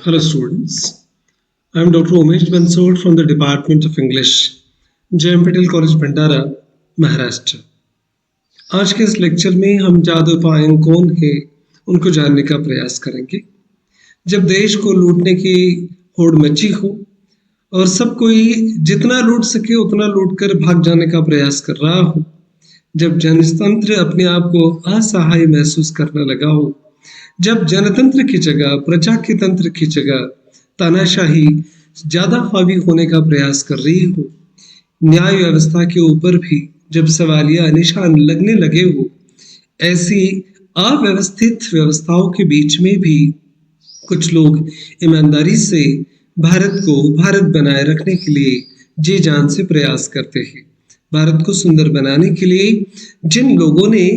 Hello, students. I am Dr. Umesh Bansod from the Department of English, JM Patel College, Bhandara, Maharashtra. आज के इस lecture में हम जादू पायंग कौन है उनको जानने का प्रयास करेंगे। जब देश को लूटने की होड़ मची हो और सब कोई जितना लूट सके उतना लूट कर भाग जाने का प्रयास कर रहा हो, जब जनतंत्र अपने आप को असहाय महसूस करने लगा हो, जब जनतंत्र की जगह प्रजा के तंत्र की जगह तानाशाही ज्यादा हावी होने का प्रयास कर रही हो, न्याय व्यवस्था के ऊपर भी जब सवालिया निशान लगने लगे हो, ऐसी अव्यवस्थित व्यवस्थाओं के बीच में भी कुछ लोग ईमानदारी से भारत को भारत बनाए रखने के लिए जी जान से प्रयास करते हैं। भारत को सुंदर बनाने के लिए जिन लोगों ने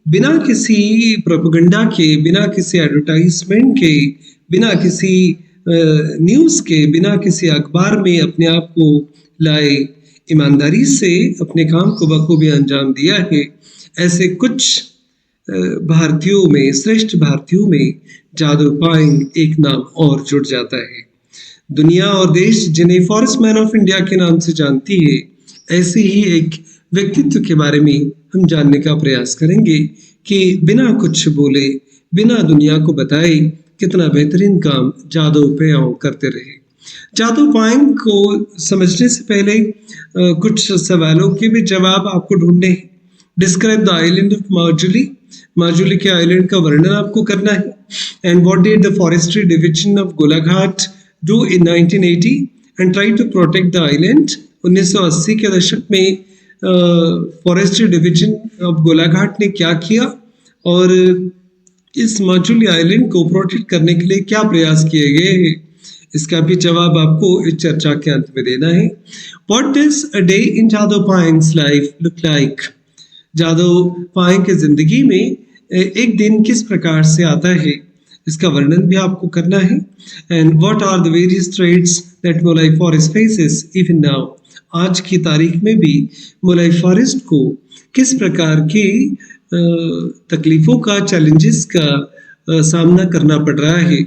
बिना किसी प्रोपेगेंडा के, बिना किसी एडवर्टाइजमेंट के, बिना किसी न्यूज़ के, बिना किसी अखबार में अपने आप को लाए, ईमानदारी से अपने काम को बखूबी अंजाम दिया है, ऐसे कुछ भारतीयों में, श्रेष्ठ भारतीयों में जादू पायंग एक नाम और जुड़ जाता है। दुनिया और देश जिन्हें फॉरेस्ट मैन ऑफ इंडिया के नाम से जानती है, ऐसे ही एक व्यक्तित्व के बारे में हम जानने का प्रयास करेंगे कि बिना कुछ बोले, बिना दुनिया को बताए कितना बेहतरीन काम जादू पायंग करते रहे। जादू पायंग को समझने से पहले कुछ सवालों के भी जवाब आपको ढूंढने हैं। Describe the island of Majuli. Majuli के आइलैंड का वर्णन आपको करना है। And what did the forestry division of Golaghat do in 1980 and try to protect the island. 1980 के दशक में फॉरेस्ट्री डिवीजन ऑफ गोलाघाट ने क्या किया और इस माजुली आइलैंड को प्रोटेक्ट करने के लिए क्या प्रयास किए गए हैं, इसका भी जवाब आपको इस चर्चा के अंत में देना है। What does a day in जादू पायंग्स लाइफ look like? जादू पायंग की जिंदगी में एक दिन किस प्रकार से आता है, इसका वर्णन भी आपको करना है। And what are the various threats that Mulai Forest faces even now? आज की तारीख में भी मुलाई फॉरेस्ट को किस प्रकार की तकलीफों का, चैलेंजेस का सामना करना पड़ रहा है,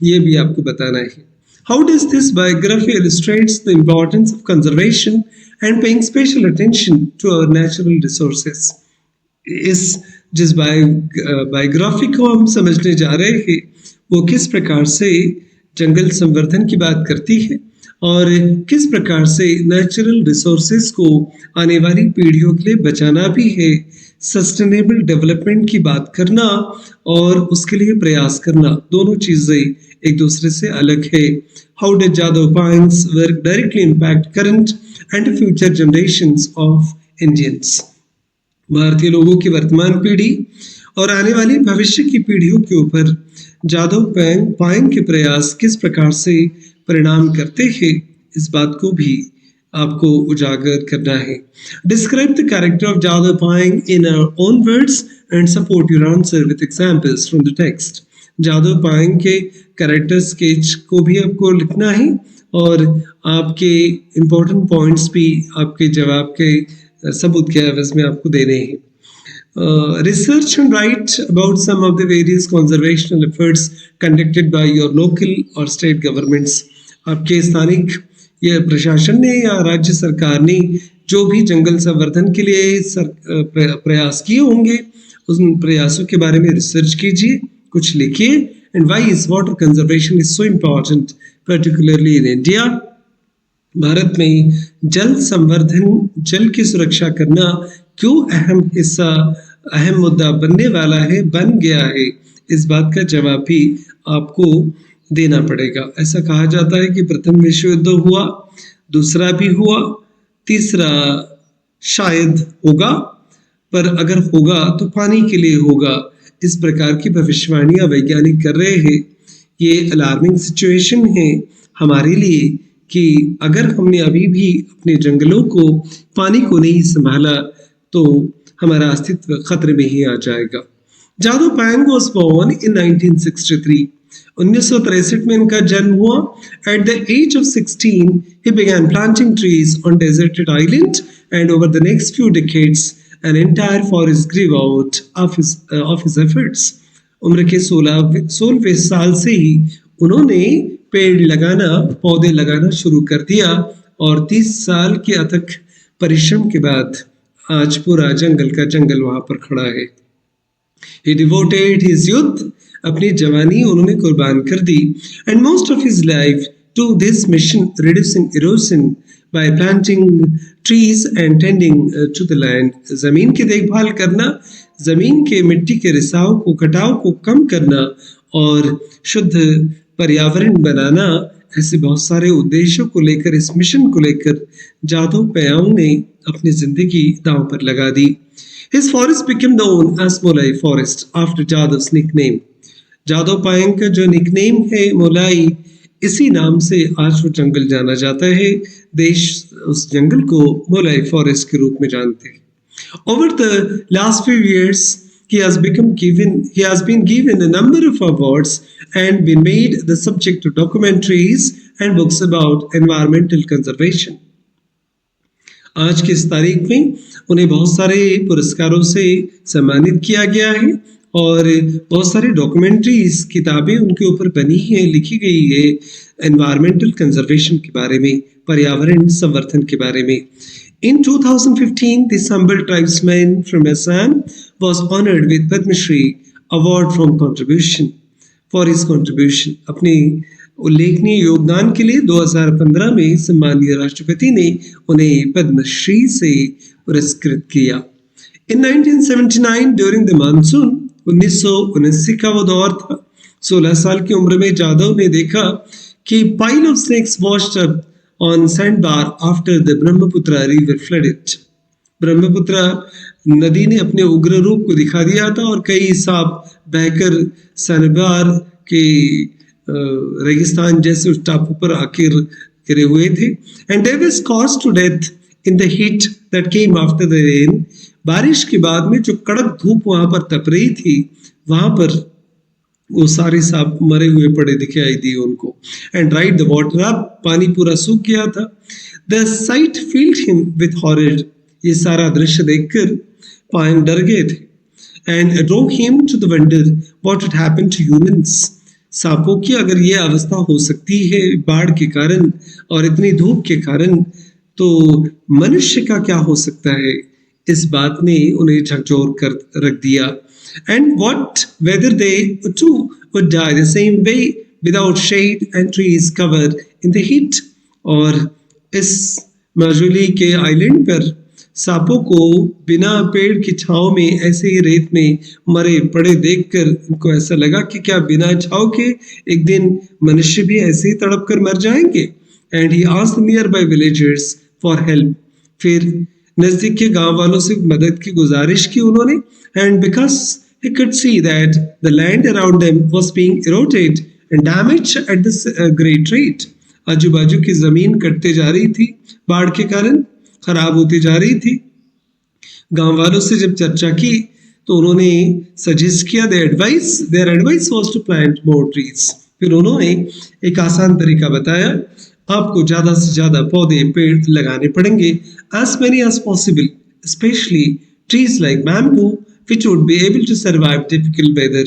ये भी आपको बताना है। How does this biography illustrates the importance of conservation and paying special attention to our natural resources? जिस बायोग्राफी को हम समझने जा रहे हैं वो किस प्रकार से जंगल संवर्धन की बात करती है और किस प्रकार से नेचुरल रिसोर्सेज को आने वाली पीढ़ियों के लिए बचाना भी है। सस्टेनेबल डेवलपमेंट की बात करना और उसके लिए प्रयास करना, दोनों चीजें एक दूसरे से अलग है। How does Jadav Payeng's work directly impact current and future generations of Indians. भारतीय लोगों की वर्तमान पीढ़ी और आने वाली भविष्य की पीढ़ियों के ऊपर जादू पायंग के प्रयास किस प्रकार से परिणाम करते हैं, इस बात को भी आपको उजागर करना है। Describe the character of Jadav Payeng in our own words and support your answer with examples from the text. Jadav Payeng के कैरेक्टर स्केच को भी आपको लिखना है और आपके इम्पोर्टेंट पॉइंट्स भी आपके जवाब के सबूत के एवज में आपको देने हैं। Research and write about some of the various conservational efforts conducted by your local or state governments. आपके स्थानिक या प्रशासन ने या राज्य सरकार ने जो भी जंगल संवर्धन के लिए प्रयास किए होंगे, उन प्रयासों के बारे में रिसर्च कीजिए, कुछ लिखिए। And why is water conservation is so important, particularly in India? Bharat में जल संवर्धन, जल की सुरक्षा करना क्यों अहम मुद्दा बनने वाला है, बन गया है, इस बात का जवाब भी आपको देना पड़ेगा। ऐसा कहा जाता है कि प्रथम विश्व युद्ध हुआ, दूसरा भी हुआ, तीसरा शायद होगा, पर अगर होगा तो पानी के लिए होगा। इस प्रकार की भविष्यवाणियां वैज्ञानिक कर रहे हैं। ये अलार्मिंग सिचुएशन है हमारे लिए कि अगर हमने अभी भी अपने जंगलों को, पानी को नहीं संभाला तो हमारा अस्तित्व खतरे में ही आ जाएगा। जादू पायंग वाज बोर्न इन 1963। 1963 में इनका जन्म हुआ। At the age of 16 he began planting trees on deserted island and over the next few decades an entire forest grew out of his efforts. उम्र के 16वें साल से ही उन्होंने पेड़ लगाना, पौधे लगाना शुरू कर दिया और 30 साल के अथक परिश्रम के बाद आज पूरा जंगल का जंगल वहां पर खड़ा है। He devoted his youth, अपनी जवानी उन्होंने कुर्बान कर दी, and most of his life to this mission, reducing erosion by planting trees and tending to the land. जमीन की देखभाल करना, जमीन के मिट्टी के रिसाव को, कटाव को कम करना और शुद्ध पर्यावरण बनाना, ऐसे बहुत सारे उद्देश्यों को लेकर, इस मिशन को लेकर जादव पयांग ने अपनी जिंदगी दांव पर लगा दी। His forest became known as Molai Forest after Jadav's nickname. Jadav Payeng का जो निकनेम है मोलाई, इसी नाम से आज वो जंगल जाना जाता है। देश उस जंगल को मोलाई फॉरेस्ट के रूप में जानते हैं। Over the last few years, he has been given a number of awards and been made the subject of documentaries and books about environmental conservation. आज की इस तारीख में उन्हें बहुत सारे पुरस्कारों से सम्मानित किया गया है और बहुत सारी डॉक्यूमेंट्रीज, किताबें उनके ऊपर बनी हैं, लिखी गई है एनवायरमेंटल कंजर्वेशन के बारे में, पर्यावरण संवर्धन के बारे में। In 2015, this humble tribesman from Assam was honored with Padma Shri Award for his contribution. अपने उल्लेखनीय योगदान के लिए 2015 में सम्मानीय राष्ट्रपति ने उन्हें पद्मश्री से पुरस्कृत किया। In 1979, during the monsoon, 1979 का वो दौर था। 16 साल की उम्र में जादव ने देखा कि pile of snakes washed up on sandbar after the Brahmaputra river flooded. Brahmaputra नदी ने अपने उग्र रूप को दिखा दिया था और कई सांप बहकर सैंडबार के रेगिस्तान जैसे उस टापू पर आकर गिरे हुए थे। And they were scorched to death in the heat that came after the rain. बारिश के बाद में जो कड़क धूप वहां पर तप रही थी, वहां पर वो सारे सांप मरे हुए पड़े दिखाई दिए उनको। And dried the water up, पानी पूरा सूख गया था। The sight filled him with horror, ये सारा दृश्य देखकर पायंग डर गए थे। And drove him to the wonder what would happen to humans. सांपों की अगर ये अवस्था हो सकती है बाढ़ के कारण और इतनी धूप के कारण, तो मनुष्य का क्या हो सकता है, इस बात ने उन्हें झकझोर कर रख दिया। And what whether they too would die the same way without shade and trees cover in the heat. और इस माजुली के आइलैंड पर सांपों को बिना पेड़ की छांव में ऐसे ही रेत में मरे पड़े देखकर उनको ऐसा लगा कि क्या बिना छांव के एक दिन मनुष्य भी ऐसे ही तड़प कर मर जाएंगे। And he asked near by villagers for help, फिर नजदीक के गांव वालों से मदद की गुजारिश की उन्होंने। And because he could see that the land around them was being eroded and damaged at this great rate. आजू बाजू की जमीन कटते जा रही थी, बाढ़ के कारण खराब होती जा रही थी। गांव वालों से जब चर्चा की तो उन्होंने सजेस्ट किया, their advice was to plant more trees. फिर उन्होंने एक आसान तरीका बताया, आपको ज्यादा से ज्यादा पौधे पेड़ लगाने पड़ेंगे, as many as possible, especially trees like bamboo which would be able to survive difficult weather.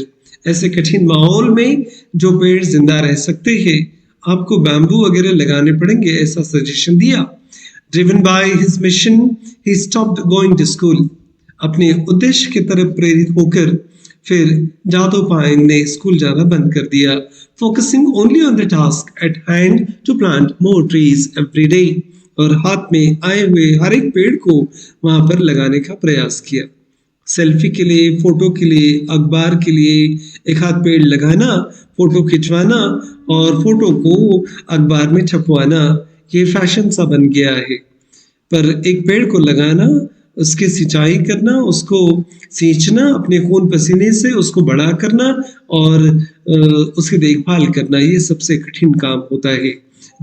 ऐसे कठिन माहौल में जो पेड़ जिंदा रह सकते हैं, आपको बैम्बू वगैरह लगाने पड़ेंगे, ऐसा सजेशन दिया। Driven by his mission, he stopped going to school. अपने उद्देश्य की तरफ प्रेरित होकर फिर जादव पायंग ने स्कूल जाना बंद कर दिया। Focusing only on the task at hand to plant more trees every day. और हाथ में आए हुए हर एक पेड़ को वहां पर लगाने का प्रयास किया। सेल्फी के लिए, फोटो के लिए, अखबार के लिए एक हाथ पेड़ लगाना, फोटो खिंचवाना और फोटो को अखबार में छपवाना, ये फैशन सा बन गया है। पर एक पेड़ को लगाना, उसकी सिंचाई करना, उसको सींचना, अपने खून पसीने से उसको बड़ा करना और उसकी देखभाल करना, ये सबसे कठिन काम होता है।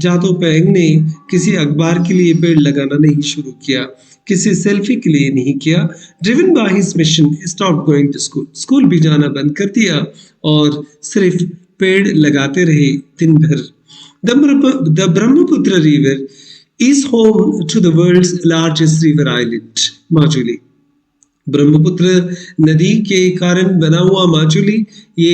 जादव पायंग ने किसी अखबार के लिए पेड़ लगाना नहीं शुरू किया, किसी सेल्फी के लिए नहीं किया। Driven by his mission, he stopped going to school. School भी जाना बंद कर दिया और सिर्फ पेड़ लगाते रहे दिन भर। The Brahmaputra River is home to the world's largest river island, Majuli. Brahmaputra नदी के कारण बना हुआ माजुली ये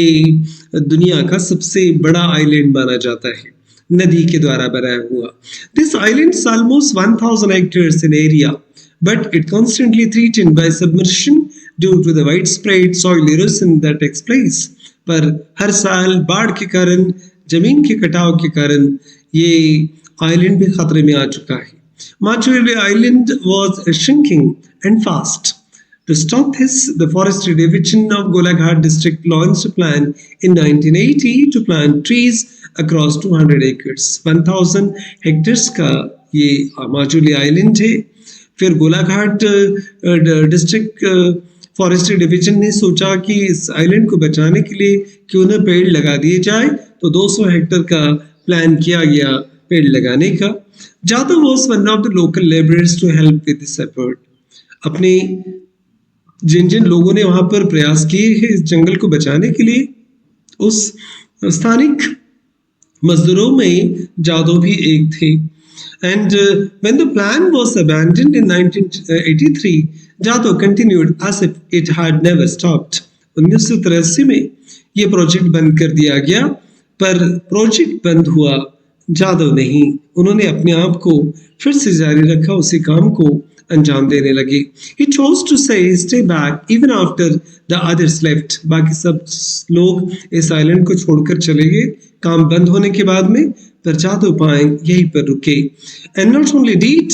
दुनिया का सबसे बड़ा आइलैंड माना जाता है। नदी के द्वारा बनाया हुआ. This island is almost 1000 hectares in area, but it constantly threatened by submersion due to the widespread soil erosion that takes place. पर हर साल बाढ़ के कारण, जमीन के कटाव के कारण ये आइलैंड भी खतरे में आ चुका है. Maturely Island was shrinking and fast. To stop this, the Forestry Division of Golaghat district launched a plan in 1980 to plant trees across 200 acres. 1000 hectares का ये माजुली आइलैंड है. फिर गोलाघाट डिस्ट्रिक्ट फॉरेस्ट्री डिवीजन ने सोचा कि इस आइलैंड को बचाने के लिए क्यों न पेड़ लगा दिए जाए, तो 200 हेक्टेयर का प्लान किया गया पेड़ लगाने का. Jadav was one of the local laborers to help with this effort. अपने जिन जिन लोगों ने वहां पर प्रयास किए हैं इस जंगल को बचाने के लिए, उस स्थानिक मजदूरों में जादव भी एक थे. And when the plan was abandoned in 1983, Jadhav continued as if it had never stopped. 1983 में ये प्रोजेक्ट बंद कर दिया गया, पर प्रोजेक्ट बंद हुआ, जादव नहीं. उन्होंने अपने आप को फिर से जारी रखा, उसी काम को अंजाम देने लगे. He chose to say stay back even after the others left. बाकी सब लोग इस आइलैंड को छोड़कर चले गए काम बंद होने के बाद में, पर जादव पाएं यहीं पर रुके. And not only did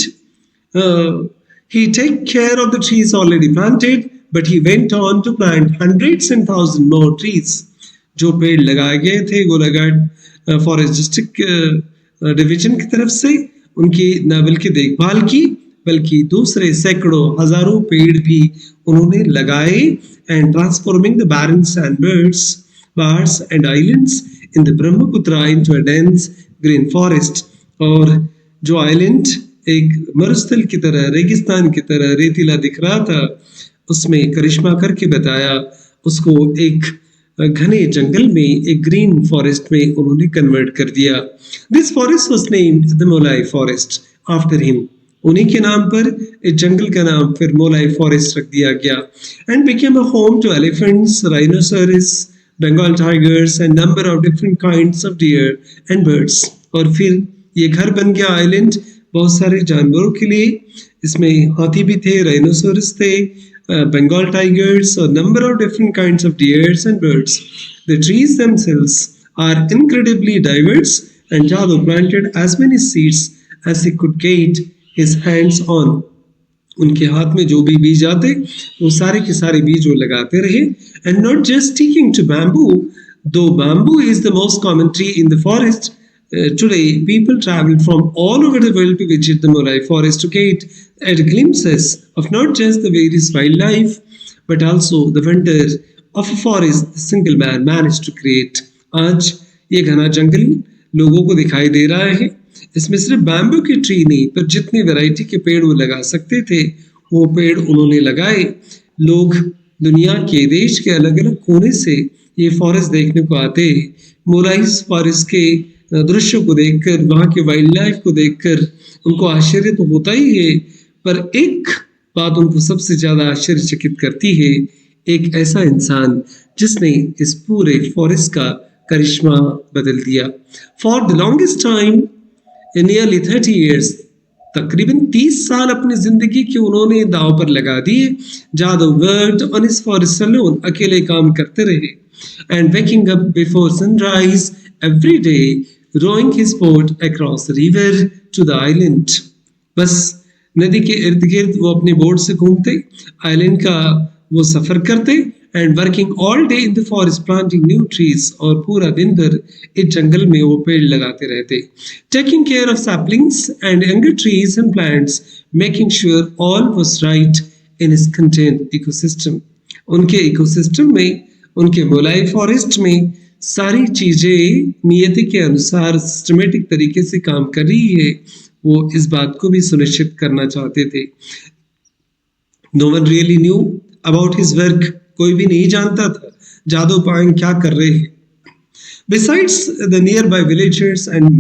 he take care of the trees already planted, but he went on to plant hundreds and thousands more trees. जो पेड़ लगाए गए थे गोलाघाट फॉरेस्ट डिस्ट्रिक्ट डिवीजन की तरफ से, उनकी न बल्कि देखभाल की, बल्कि दूसरे सैकड़ों हजारों पेड़ भी उन्होंने लगाए. And transforming the barren sandbars, bars and islands in the Brahmaputra into a dense green forest. और जो आइलैंड एक मरुस्थल की तरह, रेगिस्तान की तरह रेतीला दिख रहा था, उसमें करिश्मा करके बताया, उसको एक घने जंगल में, एक ग्रीन फॉरेस्ट में उन्होंने कन्वर्ट कर दिया. This forest was named the Molai forest after him. उन्हीं के नाम पर इस जंगल का नाम फिर मोलाई फॉरेस्ट रख दिया गया. And became a home to elephants, rhinoceros, Bengal tigers and number of different kinds of deer and birds. और फिर ये घर बन गया आइलैंड बहुत सारे जानवरों के लिए. इसमें हाथी भी थे, राइनोसोरस थे, Bengal tigers, a number of different kinds of deers and birds. The trees themselves are incredibly diverse, and Jadhav planted as many seeds as he could get his hands on. उनके हाथ में जो भी बीज आते वो सारे के सारे बीज वो लगाते रहे. And not just sticking to bamboo, though bamboo is the most common tree in the forest. Today, people travel from all over the world to visit the Morai forest to get glimpses of not just the various wildlife, but also the wonder of a forest the single man managed to create. आज ये घना जंगल लोगों को दिखाई दे रहा है. इसमें सिर्फ बैम्बू की ट्री नहीं, पर जितनी वैरायटी के पेड़ वो लगा सकते थे वो पेड़ उन्होंने लगाए. लोग दुनिया के, देश के अलग अलग कोने से ये फॉरेस्ट देखने को आते हैं. मोराइस फॉरेस्ट के दृश्यों को देखकर, वहाँ के वाइल्ड लाइफ को देखकर उनको आश्चर्य तो होता ही है, पर एक बात उनको सबसे ज्यादा आश्चर्यचकित करती है, एक ऐसा इंसान जिसने इस पूरे फॉरेस्ट का करिश्मा बदल दिया. For the longest time in nearly 30 years, तकरीबन 30 साल अपनी जिंदगी के उन्होंने दाव पर लगा दिए. Jadav worked on his forest alone, अकेले काम करते रहे. And waking up before sunrise every day, rowing his boat across the river to the island. बस नदी के इर्द गिर्द वो अपनी बोट से घूमते, आइलैंड का वो सफर करते. And working all day in the forest planting new trees, और पूरा दिन भर इस जंगल में वो पेड़ लगाते रहते. Taking care of saplings and younger trees and plants, making sure all was right in his content ecosystem. उनके इकोसिस्टम में, उनके मोलाई फॉरेस्ट में सारी चीजें नियति के अनुसार सिस्टमेटिक तरीके से काम कर रही है. वो इस बात को भी सुनिश्चित करना चाहते थे. No one really knew about his work, कोई भी नहीं जानता था जादव पायंग क्या कर रहे हैं. Besides the nearby villagers and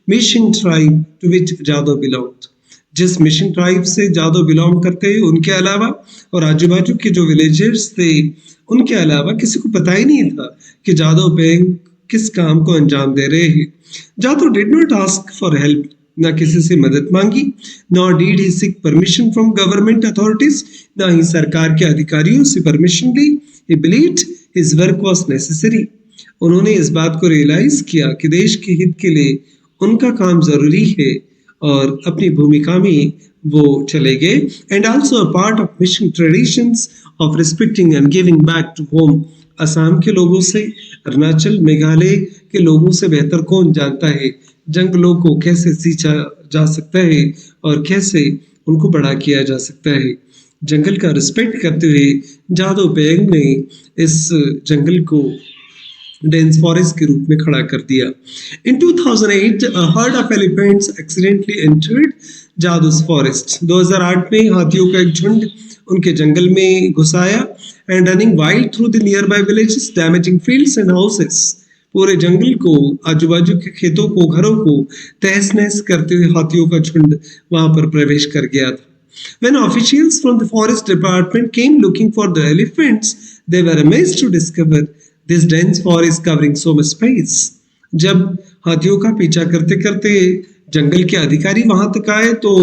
Mishing tribe to which Jadav belonged. जिस मिशन ट्राइब से जादव बिलोंग करते हैं उनके अलावा, और आजू बाजू के जो विलेजर्स थे उनके अलावा, किसी को पता ही नहीं था कि जादव पायंग किस काम को अंजाम दे रहे हैं। Jadav did not ask for help, ना किसी से मदद मांगी, nor did he seek permission from government authorities, ना ही सरकार के अधिकारियों से परमिशन ली। He believed his work was necessary, उन्होंने इस बात को रियलाइज किया कि देश के हित के लिए उनका काम जरूरी है और अपनी भूमिका में वो चले गए। And also a part of Mishing traditions of respecting and giving back to home. Assam के लोगों से, अरुणाचल मेघालय के लोगों से बेहतर कौन जानता है जंगलों को कैसे सींचा जा सकता है और कैसे उनको बड़ा किया जा सकता है। जंगल का रिस्पेक्ट करते हुए जादव पेंग ने इस जंगल को डेंस फॉरेस्ट के रूप में खड़ा कर दिया। In 2008, a herd of elephants accidentally entered Jadav's forest. 2008 में हाथियों का एक झुंड उनके जंगल में घुस आया and running wild through the near by villages damaging fields and houses. पूरे जंगल को, आजू बाजू के खेतों को, घरों को तहस नहस करते हुए हाथियों का झुंड वहां पर प्रवेश कर गया था। When officials from the forest department came looking for the elephants, they were amazed to discover this dense forest covering so much space. जब हाथियों का पीछा करते करते जंगल के अधिकारी वहां तक आए तो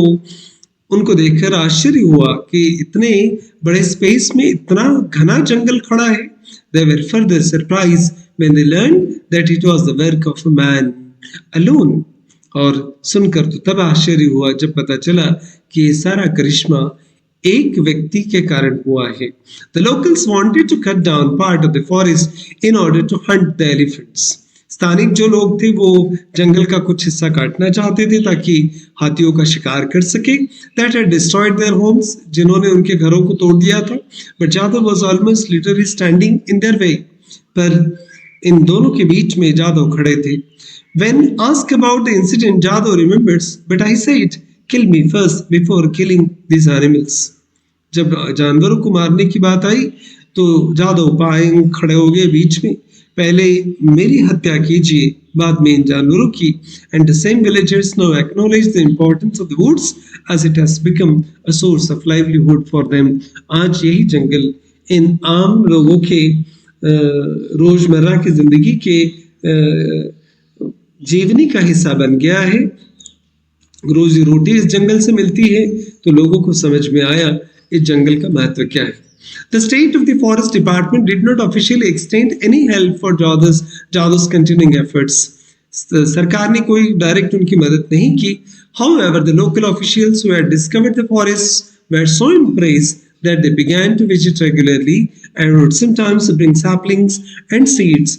उनको देखकर आश्चर्य हुआ कि इतने बड़े स्पेस में इतना घना जंगल खड़ा है। They were further surprised when they learned that it was the work of a man alone. और सुनकर तो तब आश्चर्य हुआ जब पता चला कि ये सारा करिश्मा एक व्यक्ति के कारण हुआ है। The locals wanted to cut down part of the forest in order to hunt the elephants. स्थानिक जो लोग थे वो जंगल का कुछ हिस्सा काटना चाहते थे ताकि हाथियों का शिकार कर सके। That had destroyed their homes, जिन्होंने उनके घरों को तोड़ दिया था। But Jadhav was almost literally standing in their way. पर इन दोनों के बीच में जादव खड़े थे। When asked about the incident, Jadhav remembers, but I said, kill me first before killing these animals. जब जानवरों को मारने की बात आई तो जादव पाएंग खड़े हो गए बीच में, पहले मेरी हत्या कीजिए बाद में इन जानवरों की। And the same villagers now acknowledge the importance of the woods as it has become a source of livelihood for them. आज यही जंगल इन आम लोगों के रोजमर्रा की जिंदगी के जीवनी का हिस्सा बन गया है। रोजी रोटी इस जंगल से मिलती है तो लोगों को समझ में आया इस जंगल का महत्व क्या है। The state of the forest department did not officially extend any help for Jadhav's continuing efforts. सरकार ने कोई डायरेक्ट उनकी मदद नहीं की। However, the local officials who had discovered the forests were so impressed that they began to visit regularly and would sometimes bring saplings and seeds.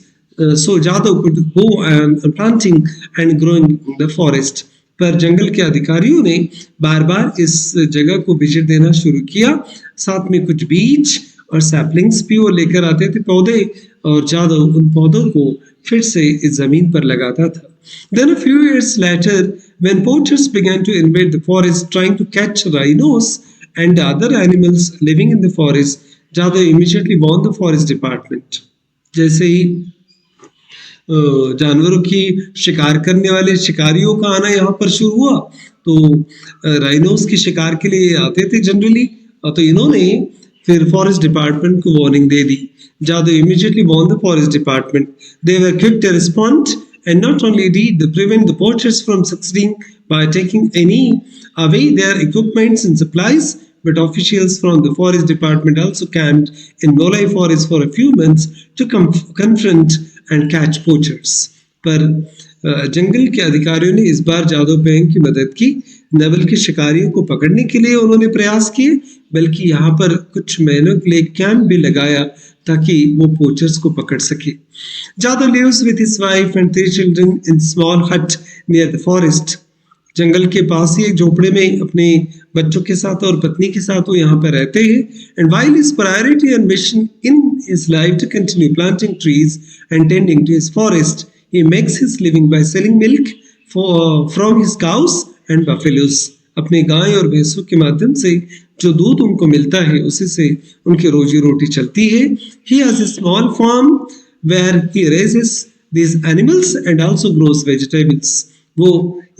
So Jadhav could go on planting and growing the forest. पर जंगल के अधिकारियों ने बार बार इस जगह को visit देना शुरू किया, साथ में कुछ बीज और सैपलिंग्स भी वो लेकर आते थे पौधे, और जादव उन पौधों को फिर से इस जमीन पर लगाता था। Then a few years later, when poachers began to invade the forest trying to catch rhinos and other animals living in the forest, Jadhav immediately warned the forest department. जैसे ही जानवरों की शिकार करने वाले शिकारियों का आना यहाँ पर शुरू हुआ तो राइनोस की शिकार के लिए आते थे जनरली, तो इन्होंने फिर फॉरेस्ट डिपार्टमेंट को वार्निंग दे दी। Jadav immediately warned the forest department. They were quick to respond and not only did they prevent the poachers from succeeding by taking away their equipments and supplies, but officials from the forest department also camped in Molai forest for a few months to confront and catch poachers. पर जंगल के अधिकारियों ने इस बार जादव पेंग की मदद की। न बल्कि शिकारियों को पकड़ने के लिए उन्होंने प्रयास किए, बल्कि यहाँ पर कुछ महीनों के लिए कैंप भी लगाया ताकि वो पोचर्स को पकड़ सके। Jadav lives with his wife and 3 children in small hut near the forest. जंगल के पास ही एक झोपड़े में अपने बच्चों के साथ और पत्नी के साथ वो यहाँ पर रहते हैं। And while his priority and mission in his life to continue planting trees and tending to his forest, he makes his living by selling milk from his cows and buffaloes. अपने गाय और भैंसों के माध्यम से जो दूध उनको मिलता है उसी से उनकी रोजी रोटी चलती है। He has a small farm where he raises these animals and also grows vegetables. वो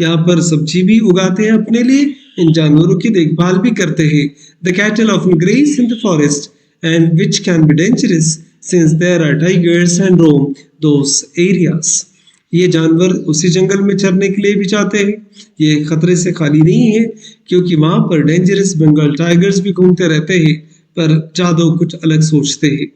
यहाँ पर सब्जी भी उगाते हैं अपने लिए, इन जानवरों की देखभाल भी करते हैं। The cattle often graze in the forest and which can be dangerous since there are tigers and roam those areas. ये जानवर उसी जंगल में चरने के लिए भी जाते हैं। ये खतरे से खाली नहीं है क्योंकि वहां पर डेंजरस बंगाल टाइगर्स भी घूमते रहते हैं। पर जादव कुछ अलग सोचते हैं।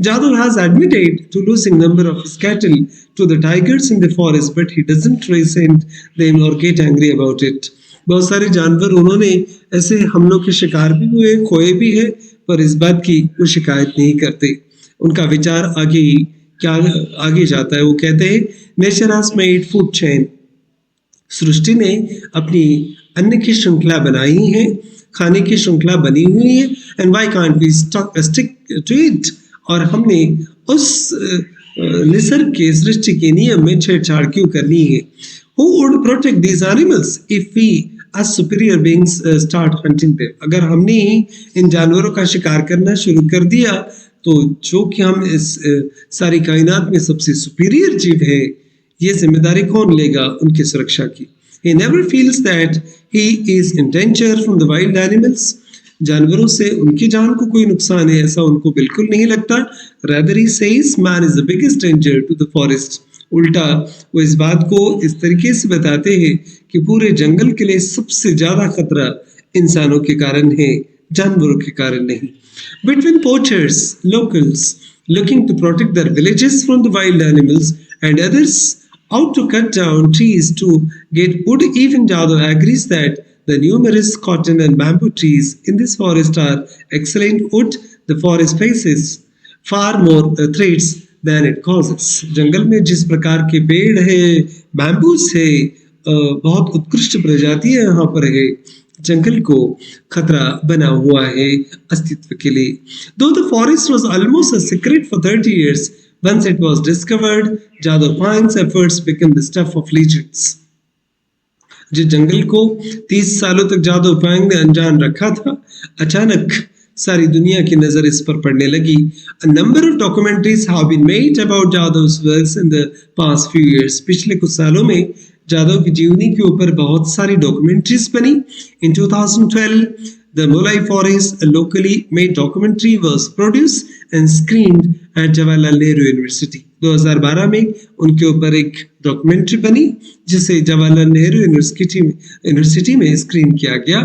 Jadav has admitted to losing number of his cattle to the tigers in the forest, but he doesn't resent them or get angry about it. बहुत सारे जानवर उन्होंने ऐसे हमलों के शिकार भी हुए, खोए भी है, पर इस बात की वो शिकायत नहीं करते। उनका विचार आगे जाता है। वो कहते हैं nature has made food chain, सृष्टि ने अपनी अन्न की श्रृंखला बनाई है, खाने की श्रृंखला बनी हुई है। And why can't we stick to it, और हमने उस निसर्ग के सृष्टि के नियम में छेड़छाड़ क्यों करनी है। Who would protect these animals if we as superior beings start hunting them? अगर हमने ही इन जानवरों का शिकार करना शुरू कर दिया तो जो कि हम इस सारी कायनात में सबसे सुपीरियर जीव है, ये जिम्मेदारी कौन लेगा उनकी सुरक्षा की। He never feels that he is in danger from the wild animals. जानवरों से उनकी जान को कोई नुकसान है ऐसा उनको बिल्कुल नहीं लगता। Rather he says man is the biggest danger to the forest. उल्टा वो इस बात को इस तरीके से बताते हैं कि पूरे जंगल के लिए सबसे ज्यादा खतरा इंसानों के कारण है, जानवरों के कारण नहीं। Between poachers, locals looking to protect their villages from the wild animals and others out to cut down trees to get wood, even Jadhav agrees that the numerous cotton and bamboo trees in this forest are excellent wood. The forest faces far more threats than it causes. जंगल में जिस प्रकार के पेड़ है, bamboos है, बहुत उत्कृष्ट प्रजाति है यहाँ पर है, जंगल को खतरा बना हुआ है अस्तित्व के लिए। Though the forest was almost a secret for 30 years, once it was discovered, Jadhav Payeng's efforts became the stuff of legends. जिस जंगल को 30 सालों तक जादव पायेंग ने अनजान रखा था, अचानक सारी दुनिया की नजर इस पर पड़ने लगी। A number of documentaries have been made about Jadhav's works in the past few years. पिछले कुछ सालों में जादव की जीवनी के ऊपर बहुत सारी डॉक्यूमेंट्रीज बनी। In 2012, the Mulai Forest, a locally made documentary, was produced and screened at Jawaharlal Nehru University. 2012 में उनके ऊपर एक डॉक्यूमेंट्री बनी जिसे जवाहरलाल नेहरू यूनिवर्सिटी में स्क्रीन किया गया।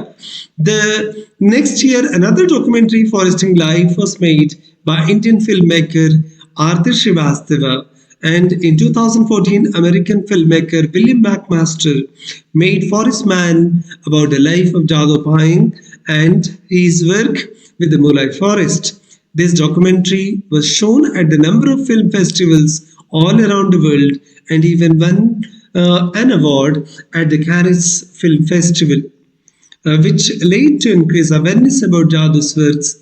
The next year another documentary, Foresting Life, was made by Indian filmmaker Arthur Srivastava, and in 2014 American filmmaker William McMaster made Forest Man about the life of Jadhav Payeng and his work with the Mulai Forest. This documentary was shown at a number of film festivals all around the world and even won an award at the Cannes Film Festival, which led to increase awareness about Jadhav's works.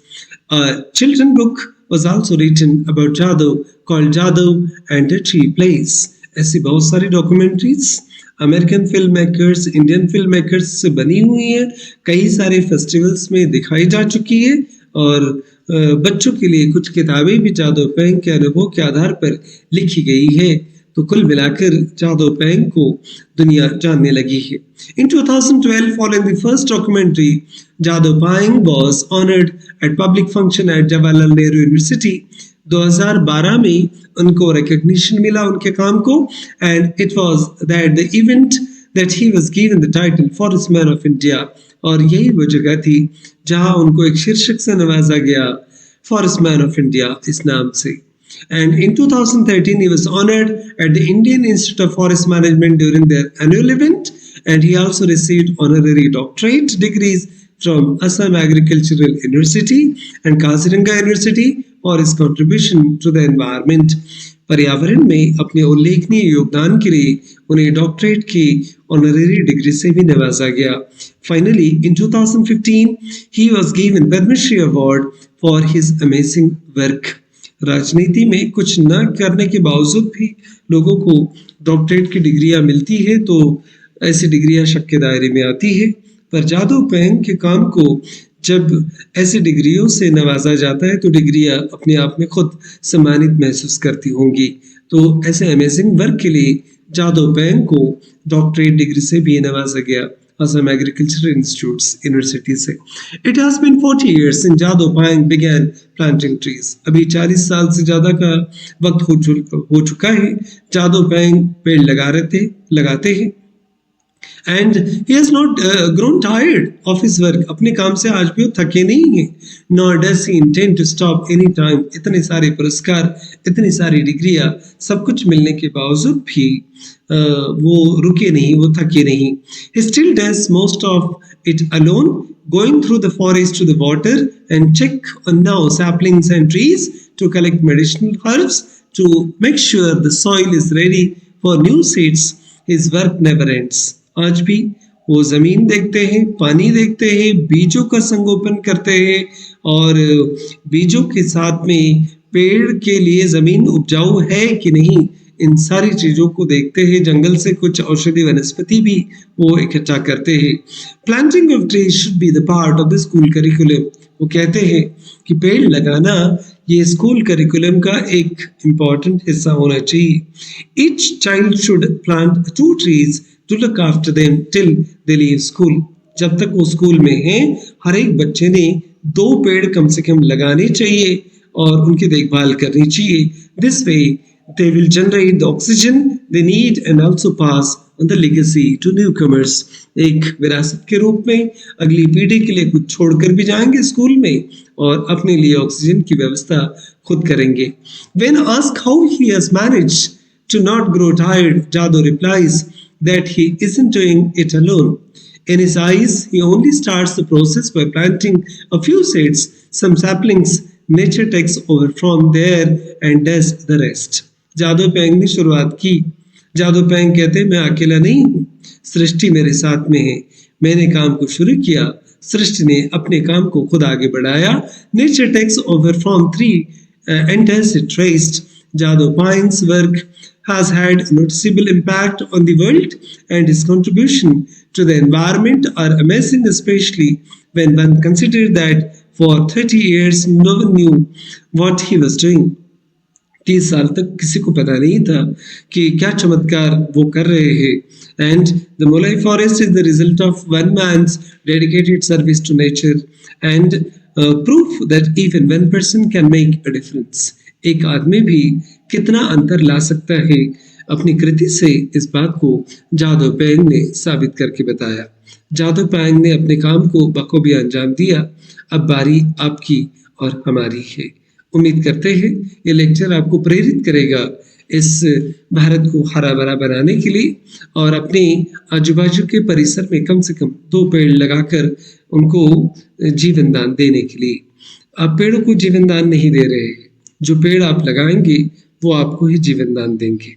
A children's book was also written about Jadhav called Jadhav and the Tree Plays. ऐसी बहुत सारी documentaries American film makers, Indian film makers से बनी हुई है, कई सारे festivals में दिखाई जा चुकी है और बच्चों के लिए कुछ किताबें भी जादव पायेंग के अनुभव के आधार पर लिखी गई है। तो कुल मिलाकर जादव पायेंग को दुनिया जानने लगी है। In 2012, following the first documentary, Jadhav Payeng was honored at public function at Jawaharlal Nehru University. 2012 में उनको recognition मिला उनके काम को, and it was that the event that he was given the title Forest Man of India, और यही वो जगह थी जहां उनको एक शीर्षक से नवाजा गया, Forest Man of India इस नाम से। And in 2013 he was honored at the Indian Institute of Forest Management during their annual event, and he also received honorary doctorate degrees from Assam Agricultural University and Kaziranga University for his contribution to the environment. पर्यावरण में अपने उल्लेखनीय योगदान के लिए उन्हें doctorate की honorary degree से भी नवाजा गया। Finally, in 2015, he was given Padma Shri Award for his amazing work. राजनीति में कुछ न करने के बावजूद भी लोगों को डॉक्टरेट की डिग्रियां मिलती है, तो ऐसी डिग्रियां शक के दायरे में आती है। पर जादव पायेंग के काम को जब ऐसी डिग्रियों से नवाजा जाता है तो डिग्रियां अपने आप में खुद सम्मानित महसूस करती होंगी। तो ऐसे अमेजिंग वर्क के लिए जादव पायेंग को डॉक्टरेट डिग्री से भी नवाजा गया। Assam Agricultural Institute's University से. It has been 40 years since Jadoo Payeng began planting trees. अभी 40 साल से ज़्यादा का वक्त हो चुका है. जादू पायेंग पेड़ लगाते हैं. And he has not grown tired of his work. अपने काम से आज भी वो थके नहीं हैं. Nor does he intend to stop any time. इतने सारे पुरस्कार, इतनी सारी डिग्रियां, सब कुछ मिलने के बावजूद भी वो रुके नहीं, वो थके नहीं. He still does most of it alone, going through the forest to the water and check on now saplings and trees to collect medicinal herbs to make sure the soil is ready for new seeds. His work never ends. आज भी वो जमीन देखते हैं, पानी देखते हैं, बीजों का संगोपन करते हैं और बीजों के साथ में पेड़ के लिए जमीन उपजाऊ है कि नहीं, इन सारी चीजों को देखते हैं. जंगल से कुछ औषधि वनस्पति भी वो इकट्ठा करते हैं. Planting of trees should be the part of the school curriculum. वो कहते हैं कि पेड़ लगाना ये स्कूल करिकुलम का एक इम्पॉर्टेंट हिस्सा होना चाहिए. Each child should plant 2 trees to look after them till they leave school. जब तक वो स्कूल में हैं, हर एक बच्चे ने 2 पेड़ कम से कम लगाने चाहिए और उनकी देखभाल करनी चाहिए. This way they will generate the oxygen they need and also pass on the legacy to newcomers. एक विरासत के रूप में अगली पीढ़ी के लिए कुछ छोड़कर भी जाएंगे स्कूल में और अपने लिए ऑक्सीजन की व्यवस्था खुद करेंगे. When asked how he has managed to not grow tired, Jadoo replies that he isn't doing it alone. In his eyes, he only starts the process by planting a few seeds, some saplings. Nature takes over from there and does the rest. जादू पायेंग ने शुरुआत की. जादू पायेंग कहते हैं मैं अकेला नहीं हूँ, सृष्टि मेरे साथ में है. मैंने काम को शुरू किया, सृष्टि ने अपने काम को खुद आगे बढ़ाया. Nature takes over from tree and does it rest. Jadoo Payeng's work has had a noticeable impact on the world and his contribution to the environment are amazing, especially when one considers that for 30 years no one knew what he was doing. 30 साल तक किसी को पता नहीं था कि क्या चमत्कार वो कर रहे हैं. And the Molai forest is the result of one man's dedicated service to nature and proof that even one person can make a difference. एक आदमी भी कितना अंतर ला सकता है अपनी कृति से, इस बात को जादू पायेंग ने साबित करके बताया. जादू पायेंग ने अपने काम को बखूबी अंजाम दिया. अब बारी आपकी और हमारी है. उम्मीद करते हैं ये लेक्चर आपको प्रेरित करेगा इस भारत को हरा भरा बनाने के लिए और अपने आजू बाजू के परिसर में कम से कम 2 पेड़ लगाकर उनको जीवन दान देने के लिए. आप पेड़ों को जीवन दान नहीं दे रहे हैं, जो पेड़ आप लगाएंगे वो आपको ही जीवन दान देंगे.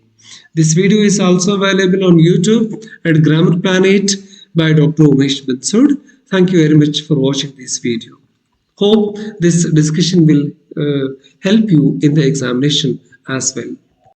This video is also available on YouTube at Grammar Planet by Dr. Umesh Bansod. Thank you very much for watching this video. Hope this discussion will help you in the examination as well.